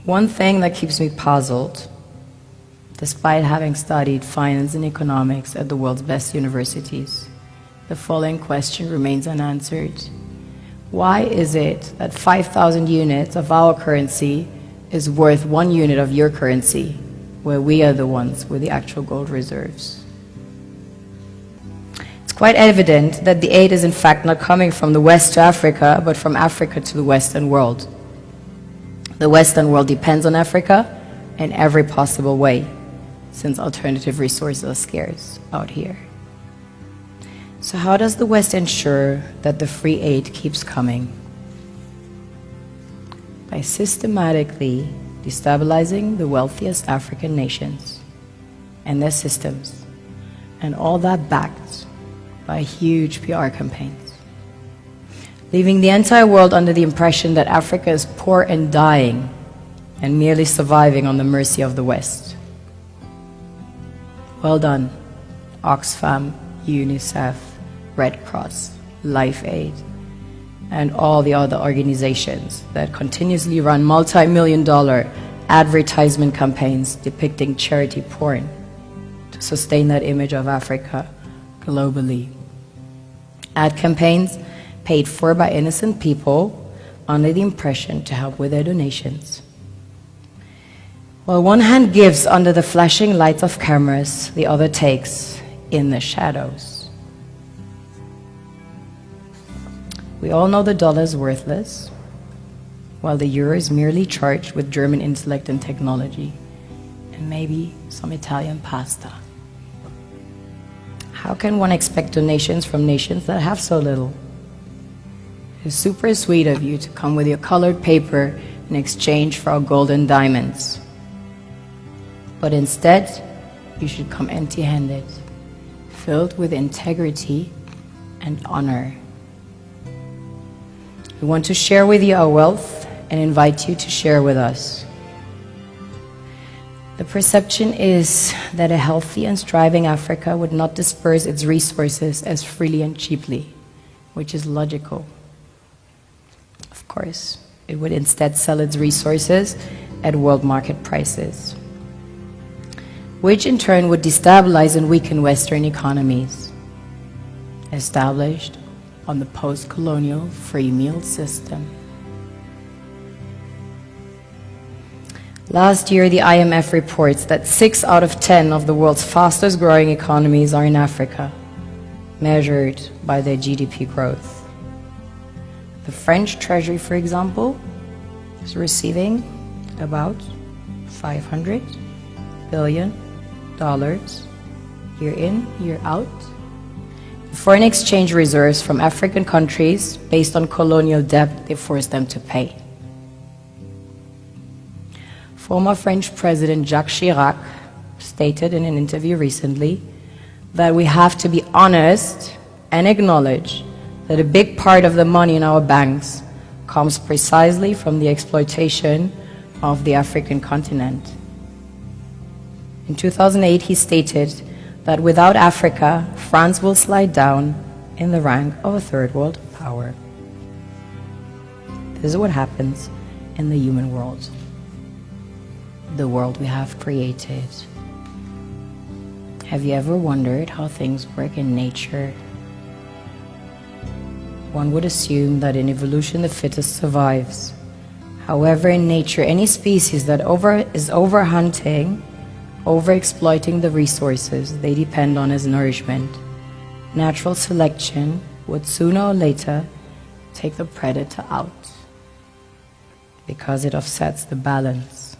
One thing that keeps me puzzled, despite having studied finance and economics at the world's best universities, the following question remains unanswered. Why is it that 5,000 units of our currency is worth 1 unit of your currency, where we are the ones with the actual gold reserves? It's quite evident that the aid is in fact not coming from the West to Africa, but from Africa to the Western world. The Western world depends on Africa in every possible way, since alternative resources are scarce out here. So how does the West ensure that the free aid keeps coming? By systematically destabilizing the wealthiest African nations and their systems, and all that backed by huge PR campaigns, leaving the entire world under the impression that Africa is poor and dying and merely surviving on the mercy of the West. Well done, Oxfam, UNICEF, Red Cross, Life Aid, and all the other organizations that continuously run multi-million-dollar advertisement campaigns depicting charity porn to sustain that image of Africa globally. Ad campaigns paid for by innocent people under the impression to help with their donations. While one hand gives under the flashing lights of cameras, the other takes in the shadows. We all know the dollar is worthless, while the euro is merely charged with German intellect and technology, and maybe some Italian pasta. How can one expect donations from nations that have so little? It's super sweet of you to come with your colored paper in exchange for our gold and diamonds. But instead, you should come empty-handed, filled with integrity and honor. We want to share with you our wealth and invite you to share with us. The perception is that a healthy and striving Africa would not disperse its resources as freely and cheaply, which is logical. Of course, it would instead sell its resources at world market prices, which in turn would destabilize and weaken Western economies, established on the post-colonial free meal system. Last year, the IMF reports that 6 out of 10 of the world's fastest growing economies are in Africa, measured by their GDP growth. The French Treasury, for example, is receiving about $500 billion year in, year out. Foreign exchange reserves from African countries based on colonial debt they forced them to pay. Former French President Jacques Chirac stated in an interview recently that we have to be honest and acknowledge that a big part of the money in our banks comes precisely from the exploitation of the African continent. In 2008, he stated that without Africa, France will slide down in the rank of a third world power. This is what happens in the human world, the world we have created. Have you ever wondered how things work in nature? One would assume that in evolution the fittest survives. However, in nature, any species that is overhunting, overexploiting the resources they depend on as nourishment, natural selection would sooner or later take the predator out because it offsets the balance.